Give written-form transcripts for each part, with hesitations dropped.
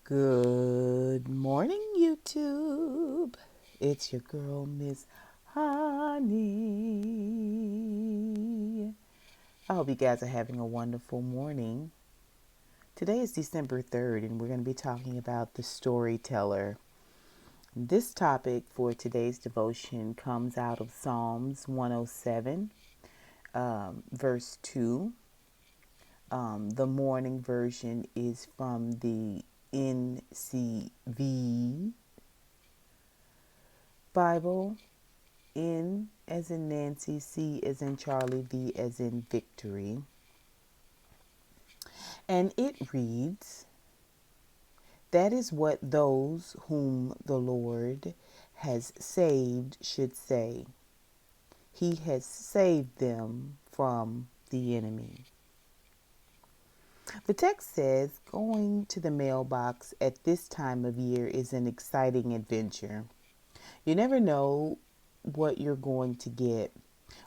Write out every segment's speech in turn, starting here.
Good morning, YouTube. It's your girl, Miss Honey. I hope you guys are having a wonderful morning. Today is December 3rd, and we're going to be talking about the Storyteller. This topic for today's devotion comes out of Psalms 107, verse 2. The morning version is from the NCV Bible. N as in Nancy, C as in Charlie, V as in Victory. And it reads, "That is what those whom the Lord has saved should say. He has saved them from the enemy." The text says going to the mailbox at this time of year is an exciting adventure. You never know what you're going to get.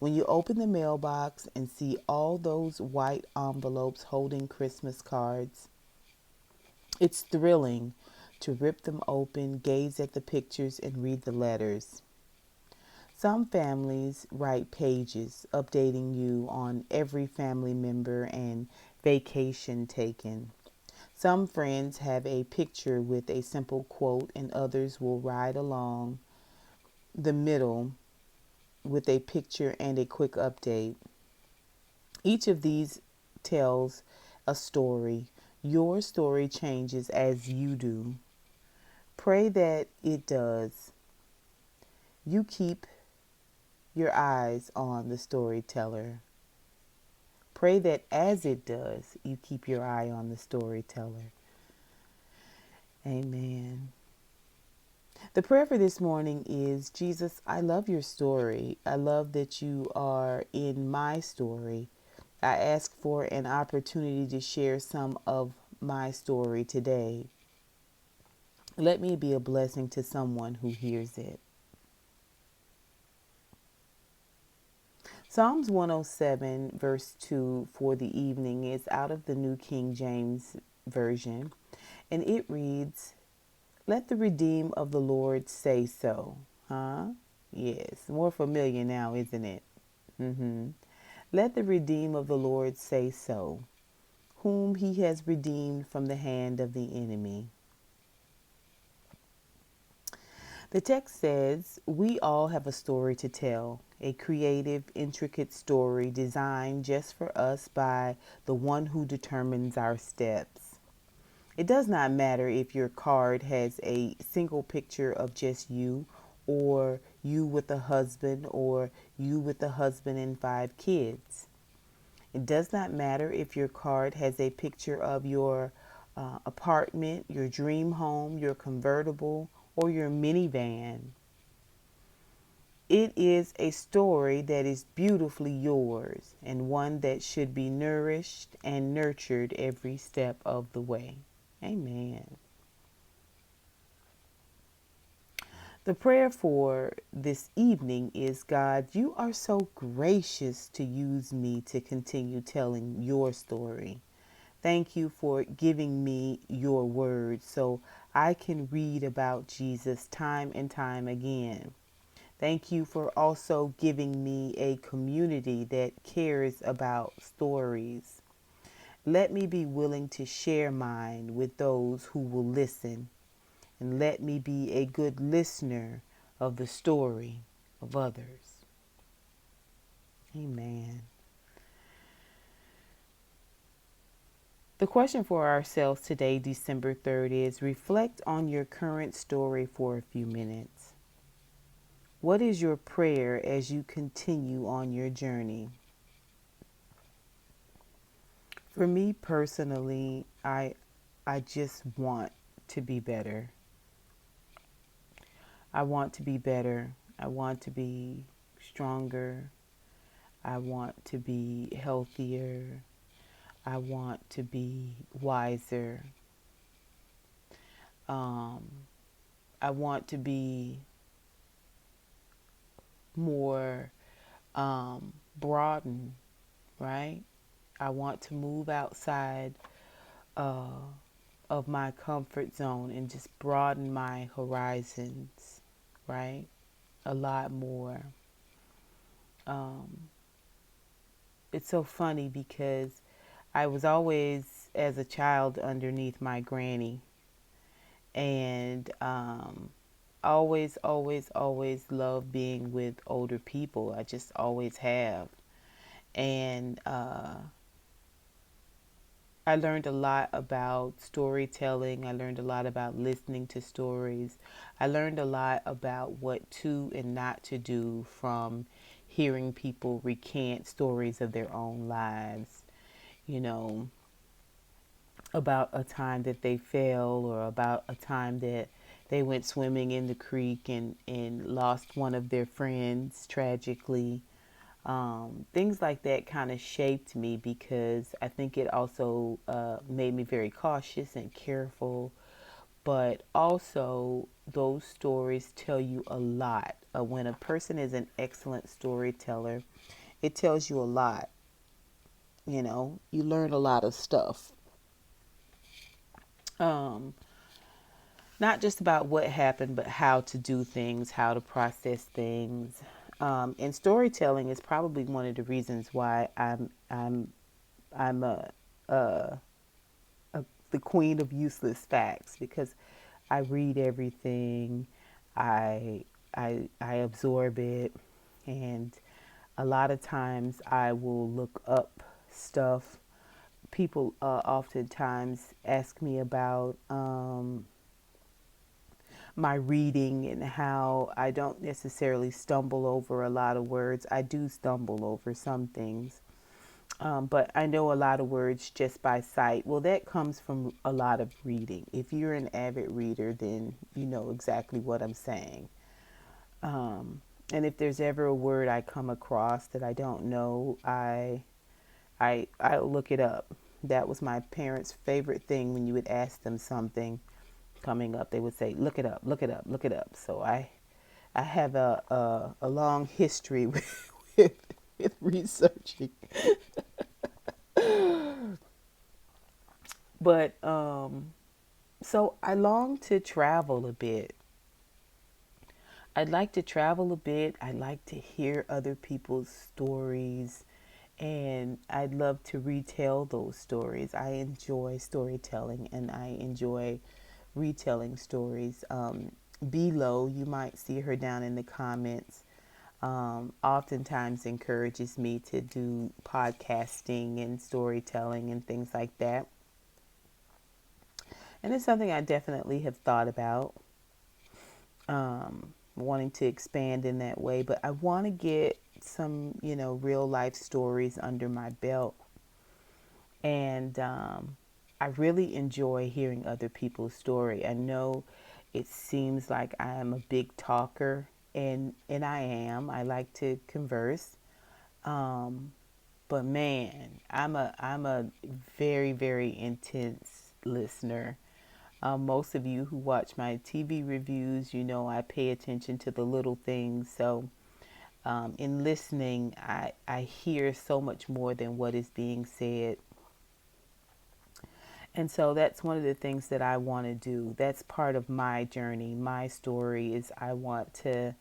When you open the mailbox and see all those white envelopes holding Christmas cards, it's thrilling to rip them open, gaze at the pictures, and read the letters. Some families write pages updating you on every family member and vacation taken. Some friends have a picture with a simple quote, and others will ride along the middle with a picture and a quick update. Each of these tells a story. Your story changes as you do. Pray that it does. You keep your eyes on the storyteller. Pray that as it does, you keep your eye on the storyteller. Amen. The prayer for this morning is, Jesus, I love your story. I love that you are in my story. I ask for an opportunity to share some of my story today. Let me be a blessing to someone who hears it. Psalms 107, verse 2 for the evening is out of the New King James Version, and it reads, "Let the redeemed of the Lord say so." Huh? Yes, more familiar now, isn't it? Let the redeemed of the Lord say so, whom he has redeemed from the hand of the enemy. The text says, we all have a story to tell, a creative, intricate story designed just for us by the one who determines our steps. It does not matter if your card has a single picture of just you, or you with a husband, or you with a husband and 5 kids. It does not matter if your card has a picture of your apartment, your dream home, your convertible, or your minivan. It is a story that is beautifully yours, and one that should be nourished and nurtured every step of the way. Amen. The prayer for this evening is, God, you are so gracious to use me to continue telling your story. Thank you for giving me your word so I can read about Jesus time and time again. Thank you for also giving me a community that cares about stories. Let me be willing to share mine with those who will listen, and let me be a good listener of the story of others. Amen. The question for ourselves today, December 3rd, is reflect on your current story for a few minutes. What is your prayer as you continue on your journey? For me personally, I just want to be better. I want to be better. I want to be stronger. I want to be healthier. I want to be wiser. I want to be more broadened, right? I want to move outside of my comfort zone and just broaden my horizons, right? A lot more. Um, it's so funny because I was always, as a child, underneath my granny, and always loved being with older people. I just always have. And I learned a lot about storytelling. I learned a lot about listening to stories. I learned a lot about what to and not to do from hearing people recant stories of their own lives, you know, about a time that they fell or about a time that they went swimming in the creek and lost one of their friends tragically. Things like that kind of shaped me because I think it also made me very cautious and careful. But also, those stories tell you a lot. When a person is an excellent storyteller, it tells you a lot. You know, you learn a lot of stuff. Um, Not just about what happened, but how to do things, how to process things. And storytelling is probably one of the reasons why I'm a the queen of useless facts because I read everything, I I absorb it, and a lot of times I will look up stuff. People oftentimes ask me about my reading and how I don't necessarily stumble over a lot of words. I do stumble over some things, but I know a lot of words just by sight. Well, that comes from a lot of reading. If you're an avid reader, then you know exactly what I'm saying. And if there's ever a word I come across that I don't know, I'll look it up. That was my parents' favorite thing when you would ask them something coming up. They would say, "Look it up, look it up, look it up." So I have a long history with, with researching. But so I long to travel a bit. I'd like to travel a bit. I'd like to hear other people's stories, and I'd love to retell those stories. I enjoy storytelling and I enjoy retelling stories. Below, you might see her down in the comments. Oftentimes encourages me to do podcasting and storytelling and things like that. And it's something I definitely have thought about, wanting to expand in that way. But I want to get some, real life stories under my belt. And I really enjoy hearing other people's story. I know it seems like I am a big talker, and I am. I like to converse. Um, but man, I'm a very very intense listener. Most of you who watch my TV reviews, I pay attention to the little things. So in listening, I hear so much more than what is being said. And so that's one of the things that I want to do. That's part of my journey. My story is I want to,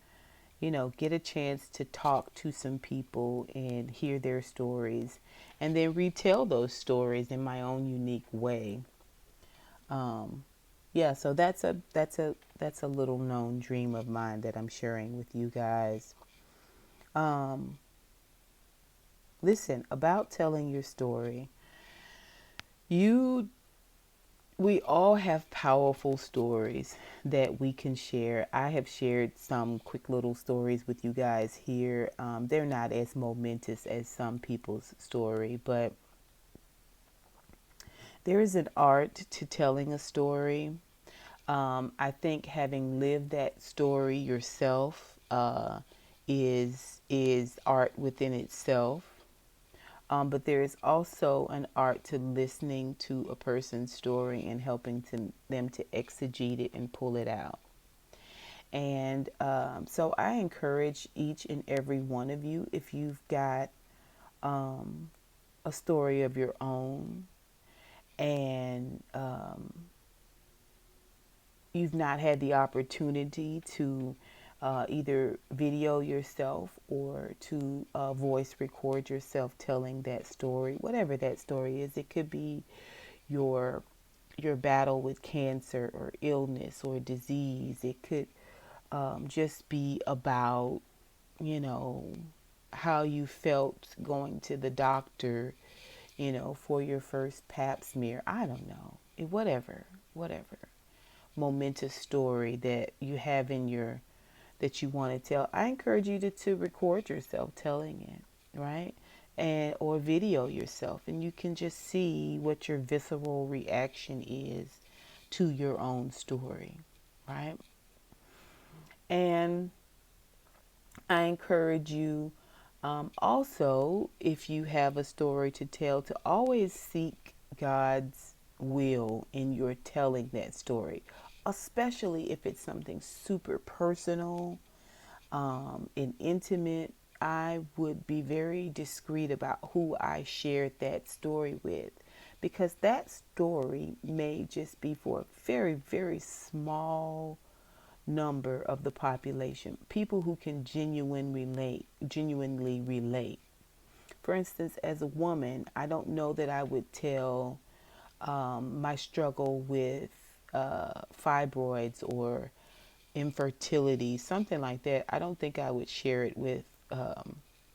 get a chance to talk to some people and hear their stories and then retell those stories in my own unique way. Um, yeah, so that's a little known dream of mine that I'm sharing with you guys. Um, Listen, about telling your story. You We all have powerful stories that we can share. I have shared some quick little stories with you guys here. They're not as momentous as some people's story, but there is an art to telling a story. I think having lived that story yourself is art within itself. But there is also an art to listening to a person's story and helping them to exegete it and pull it out. And so I encourage each and every one of you, if you've got a story of your own and you've not had the opportunity to either video yourself or to voice record yourself telling that story, whatever that story is. It could be your your battle with cancer or illness or disease. It could just be about, you know, how you felt going to the doctor, for your first pap smear. I don't know. Whatever momentous story that you have in your that you want to tell. I encourage you to record yourself telling it, right? And or video yourself, and you can just see what your visceral reaction is to your own story, right? And I encourage you also, if you have a story to tell, to always seek God's will in your telling that story, especially if it's something super personal and intimate. I would be very discreet about who I shared that story with, because that story may just be for a very, very small number of the population, people who can genuinely relate. For instance, as a woman, I don't know that I would tell my struggle with fibroids or infertility, something like that. I don't think I would share it with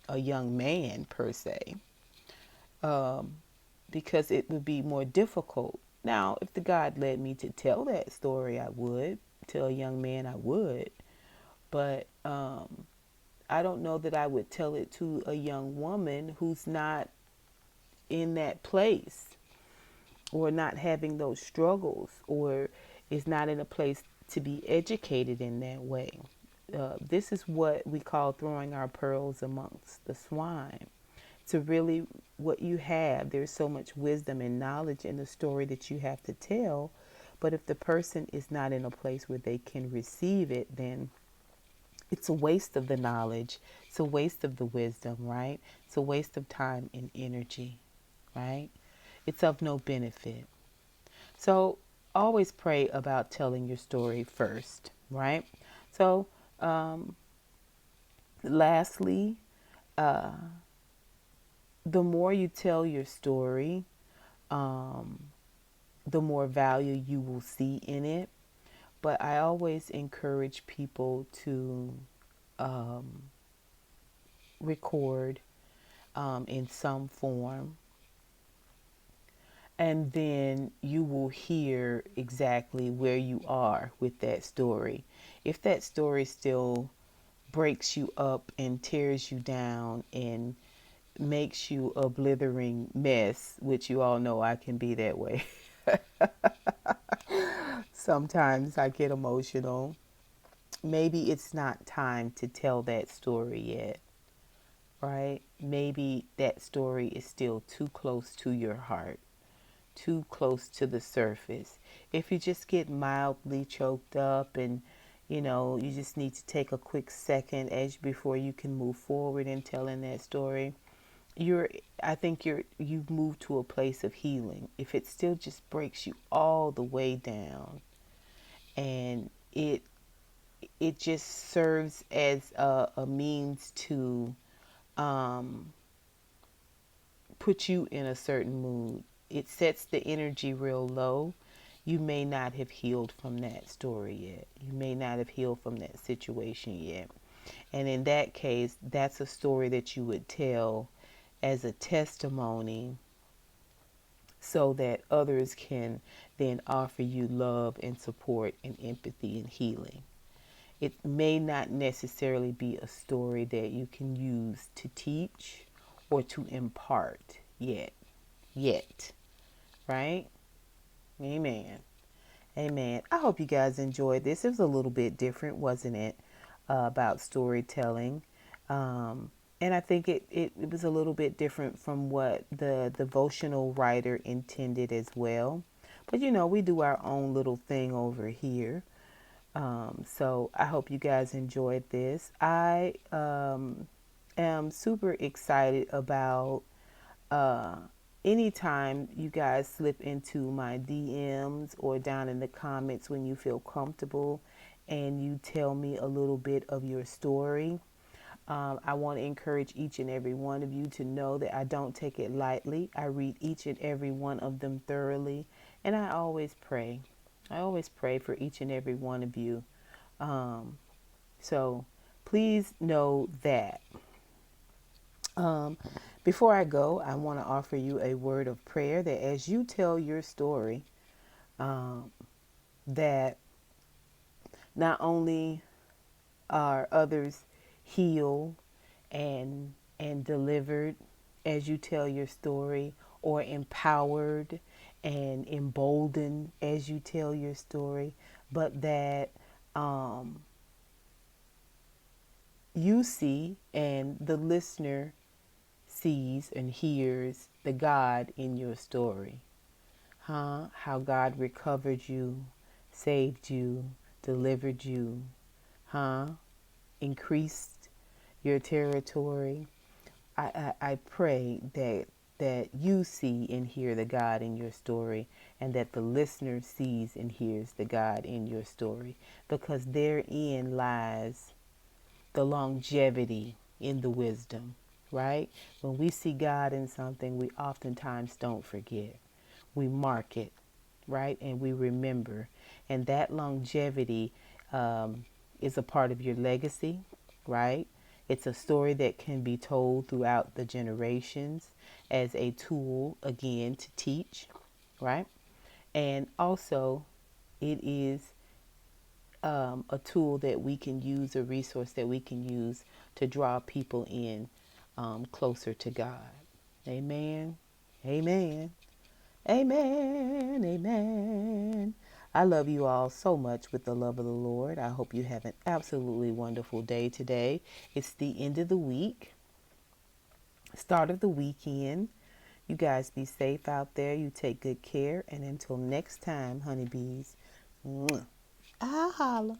a young man per se, because it would be more difficult. Now, if the God led me to tell that story, I would. Tell a young man, I would. But I don't know that I would tell it to a young woman who's not in that place, or not having those struggles, or is not in a place to be educated in that way. This is what we call throwing our pearls amongst the swine. To really, what you have, there's so much wisdom and knowledge in the story that you have to tell. But if the person is not in a place where they can receive it, then it's a waste of the knowledge. It's a waste of the wisdom, right? It's a waste of time and energy, right? It's of no benefit. So always pray about telling your story first, right? So, lastly, the more you tell your story, the more value you will see in it. But I always encourage people to record in some form, and then you will hear exactly where you are with that story. If that story still breaks you up and tears you down and makes you a blithering mess, which you all know I can be that way. Sometimes I get emotional. Maybe it's not time to tell that story yet, right? Maybe that story is still too close to your heart, too close to the surface. If you just get mildly choked up and you just need to take a quick second as before you can move forward in telling that story, I think you've moved to a place of healing. If it still just breaks you all the way down, and it just serves as a means to put you in a certain mood, it sets the energy real low, you may not have healed from that story yet. You may not have healed from that situation yet. And in that case, that's a story that you would tell as a testimony, so that others can then offer you love and support and empathy and healing. It may not necessarily be a story that you can use to teach or to impart yet. Yet. Right? Amen. Amen. I hope you guys enjoyed this. It was a little bit different, wasn't it? About storytelling. And I think it was a little bit different from what the devotional writer intended as well. But we do our own little thing over here. So I hope you guys enjoyed this. I am super excited about anytime you guys slip into my DMs or down in the comments when you feel comfortable and you tell me a little bit of your story. I want to encourage each and every one of you to know that I don't take it lightly. I read each and every one of them thoroughly, and I always pray. I always pray for each and every one of you. So please know that. Um, Before I go, I want to offer you a word of prayer that as you tell your story, that not only are others healed and delivered as you tell your story, or empowered and emboldened as you tell your story, but that um, you see and the listener sees and hears the God in your story. How God recovered you, saved you, delivered you, increased your territory. I pray that you see and hear the God in your story, and that the listener sees and hears the God in your story, because therein lies the longevity in the wisdom, right? When we see God in something, we oftentimes don't forget. We mark it, right? And we remember. And that longevity is a part of your legacy, right? It's a story that can be told throughout the generations as a tool, again, to teach, right? And also, it is a tool that we can use, a resource that we can use to draw people in closer to God. Amen. Amen. Amen. Amen. I love you all so much with the love of the Lord. I hope you have an absolutely wonderful day today. It's the end of the week, start of the weekend. You guys be safe out there. You take good care. And until next time, honeybees, I'll holla.